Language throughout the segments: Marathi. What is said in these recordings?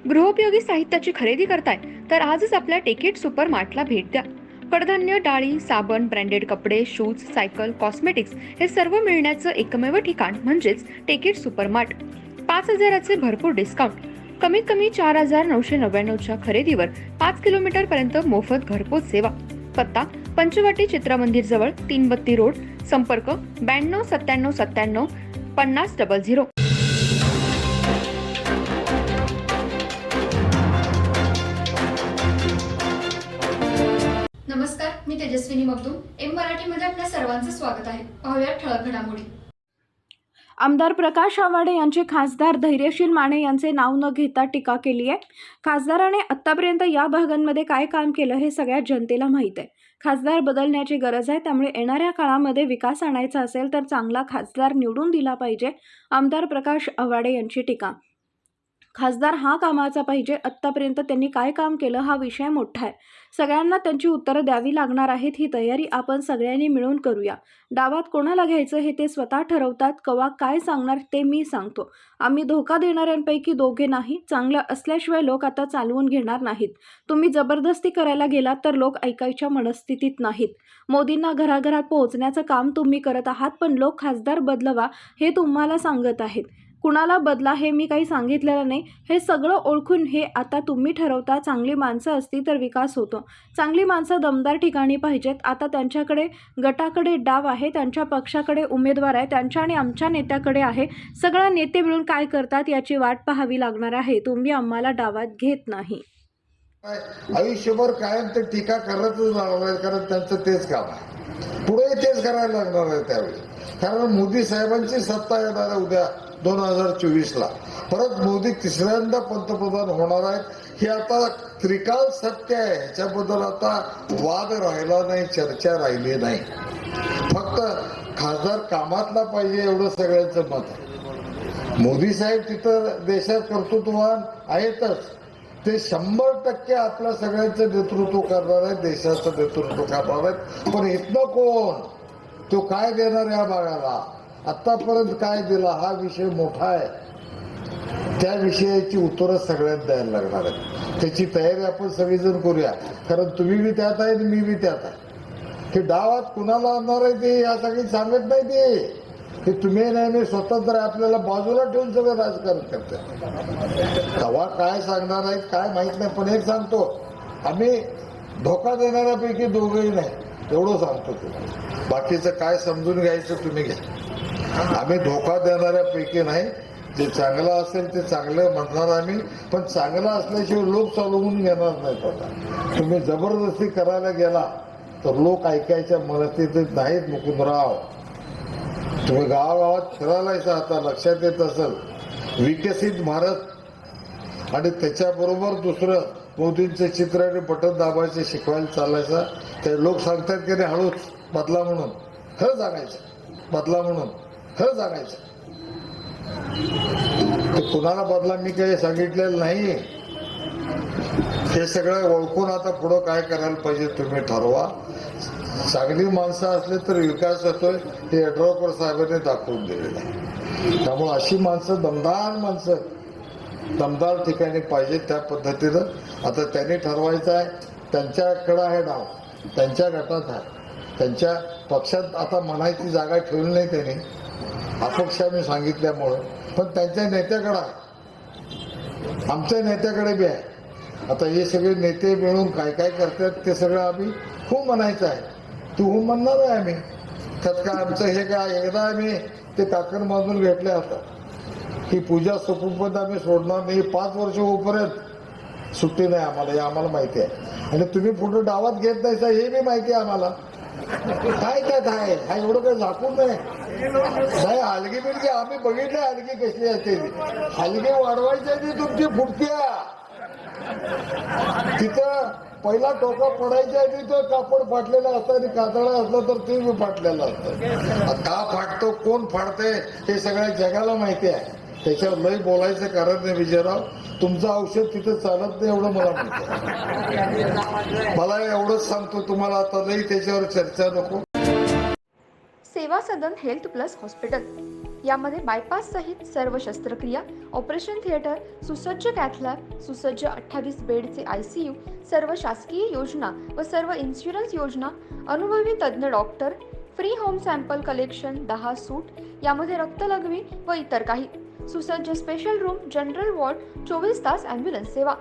गृहोपयोगी साहित्याची खरेदी करताय तर आजच आपल्या टेकेट सुपर मार्टला भेट द्या. कडधान्य, डाळी, साबण, ब्रँडेड कपडे, शूज, सायकल, कॉस्मेटिक्स हे सर्व मिळण्याचं एकमेव ठिकाण म्हणजेच टेकेट सुपर मार्ट. 5,000चे भरपूर डिस्काउंट. कमीत कमी 4,999च्या खरेदीवर 5 किलोमीटर पर्यंत मोफत घरपोच सेवा. पत्ता पंचवटी चित्रमंदिर जवळ, 332 रोड. संपर्क 929797 5000. नमस्कार, मी तेजस्विनी मगदूम. एम मराठीमध्ये आपल्या सर्वांचं स्वागत आहे. पाहूया ठळक घडामोडी. आमदार प्रकाश आवाडे यांची खासदार धैर्यशील माने यांचे नाव न घेता टीका केली आहे. खासदाराने आतापर्यंत या भागांमध्ये काय काम केलं हे सगळ्या जनतेला माहीत आहे. खासदार बदलण्याची गरज आहे, त्यामुळे येणाऱ्या काळामध्ये विकास आणायचा असेल तर चांगला खासदार निवडून दिला पाहिजे. आमदार प्रकाश आवाडे यांची टीका. खासदार हा कामाचा पाहिजे. आत्तापर्यंत त्यांनी काय काम केलं हा विषय मोठा आहे. सगळ्यांना त्यांची उत्तरं द्यावी लागणार आहेत. ही तयारी आपण सगळ्यांनी मिळून करूया. डावात कोणाला घ्यायचं हे ते स्वतः ठरवतात. कवा काय सांगणार ते मी सांगतो. आम्ही धोका देणाऱ्यांपैकी दोघे नाही. चांगलं असल्याशिवाय लोक आता चालवून घेणार नाहीत. तुम्ही जबरदस्ती करायला गेलात तर लोक ऐकायच्या मनस्थितीत नाहीत. मोदींना घराघरात पोहोचण्याचं काम तुम्ही करत आहात, पण लोक खासदार बदलवा हे तुम्हाला सांगत आहेत. कुणाला बदला हे मी काही सांगितलेलं नाही. हे सगळं ओळखून हे आता तुम्ही ठरवता. चांगली माणसं असती तर विकास होतो. चांगली माणसं दमदार ठिकाणी पाहिजेत. आता त्यांच्याकडे गटाकडे डाव आहे, त्यांच्या पक्षाकडे उमेदवार आहे, त्यांच्या आणि आमच्या नेत्याकडे आहे. सगळे नेते मिळून काय करतात याची वाट पाहावी लागणार आहे. तुम्ही आम्हाला डावात घेत नाही. आयुष्यभर कायम ते टीका करतच राहणार आहे, कारण त्यांचं तेच काम आहे. पुढे तेच करायला लागणार आहे त्यावेळी. कारण मोदी साहेबांची सत्ता येणार आहे उद्या 2024ला. परत मोदी तिसऱ्यांदा पंतप्रधान होणार आहेत. हे आता त्रिकाल सत्य आहे. ह्याच्याबद्दल आता वाद राहिला नाही, चर्चा राहिली नाही. फक्त खासदार कामातला पाहिजे एवढं सगळ्यांचं मत आहे. मोदी साहेब तिथं देशात कर्तृत्ववान आहेतच. ते 100% आपल्या सगळ्यांचं नेतृत्व करणार आहेत, देशाचं नेतृत्व करणार आहेत. पण इथनं कोण, तो काय देणार या भागाला, आतापर्यंत काय दिला हा विषय मोठा आहे. त्या विषयाची उत्तरं सगळ्यांना द्यायला लागणार आहेत. त्याची तयारी आपण सगळीजण करूया. कारण तुम्ही बी त्यात आहे आणि मी बी त्यात आहे. हे डावात कुणाला आणणार आहे ते या सगळी सांगत नाही. ते तुम्ही नाही, मी स्वतंत्र आपल्याला बाजूला ठेवून सगळं राजकारण करते. तेव्हा काय सांगणार आहेत काय माहित नाही. पण एक सांगतो, आम्ही धोका देणाऱ्यापैकी दोघंही नाही एवढं सांगतो. तुम्ही बाकीचं काय समजून घ्यायचं तुम्ही घ्या. आम्ही धोका देणाऱ्यापैकी नाही. जे चांगलं असेल ते चांगलं म्हणणार आम्ही, पण चांगलं असल्याशिवाय लोक चालवून घेणार नाहीत. आता तुम्ही जबरदस्ती करायला गेला तर लोक ऐकायच्या मनस्थितीत नाहीत. मुकुंदराव, तुम्ही गावागावात फिरायलायचं आता लक्षात येत असेल. विकसित भारत आणि त्याच्याबरोबर दुसरं मोदींचं चित्र आणि बटन दाबायचं शिकवायला चालायचं. ते लोक सांगतात की नाही हळूच बदला म्हणून, खरं सांगायचं बदला म्हणून, खरं सांगायचं. ते कुणाला बदला मी काही सांगितलेलं नाही. हे सगळं ओळखून आता पुढं काय करायला पाहिजे तुम्ही ठरवा. चांगली माणसं असले तर विकास होतोय हे यड्रावकर साहेबांनी दाखवून दिलेलं आहे. त्यामुळे अशी माणसं, दमदार माणसं दमदार ठिकाणी पाहिजे. त्या पद्धतीनं आता त्यांनी ठरवायचं आहे. त्यांच्याकडं आहे नाव, त्यांच्या गटात आहे, त्यांच्या पक्षात आता म्हणायची जागा ठेवली नाही त्यांनी, अपक्ष मी सांगितल्यामुळं. पण त्यांच्या नेत्याकडं आहे, आमच्या नेत्याकडे बी आहे. आता हे सगळे नेते मिळून काय काय करतात ते सगळं आम्ही खूप म्हणायचं आहे. तू हो म्हणणार आहे आम्ही. त्यात काय आमचं हे काय, एकदा आम्ही ते काकण बांधून घेतले आता ही पूजा सोपूपर्यंत आम्ही सोडणार नाही. 5 वर्ष होईपर्यंत सुट्टी नाही आम्हाला, हे आम्हाला माहिती आहे. आणि तुम्ही पुढे डावात घेत नाहीसा हे बी माहिती आहे आम्हाला. काय त्यात आहे, हा एवढं काही झाकून नाही. हलगी बिलगी आम्ही बघितले, हलगी कशी असते. हलगी वाढवायची ती तुमची फुटक्या. तिथं पहिला टोका पडायच्या आधी तो कापड फाटलेला असतं आणि कातळा असलं तर ते बी फाटलेलं असतं. का फाटतो, कोण फाडतंय हे सगळ्या जगाला माहिती आहे. त्याच्यावर लय बोलायचं कारण नाही विजयराव. तुमचं औषध तिथं चालत नाही एवढं मला माहिती आहे. मला एवढंच सांगतो तुम्हाला, आता लई त्याच्यावर चर्चा नको. सेवा सदन हेल्थ प्लस हॉस्पिटल. यामध्ये बायपास सहित सर्व शस्त्रक्रिया, ऑपरेशन थिएटर, सुसज्ज कॅथ लॅब, सुसज्ज 28 बेडचे ICU, सर्व शासकीय योजना व सर्व इन्शुरन्स योजना, अनुभवी तज्ज्ञ doctor, free home sample collection, 10 सूट, यामध्ये रक्तलघवी व इतर काही, सुसज्ज स्पेशल रूम, जनरल वॉर्ड, 24 तास ॲम्ब्युलन्स सेवा.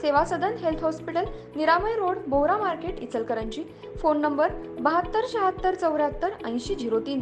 सेवा सदन हेल्थ हॉस्पिटल, निरामय road, Bohra market, Ichalkaranji. Phone number 72 76 74 80 03.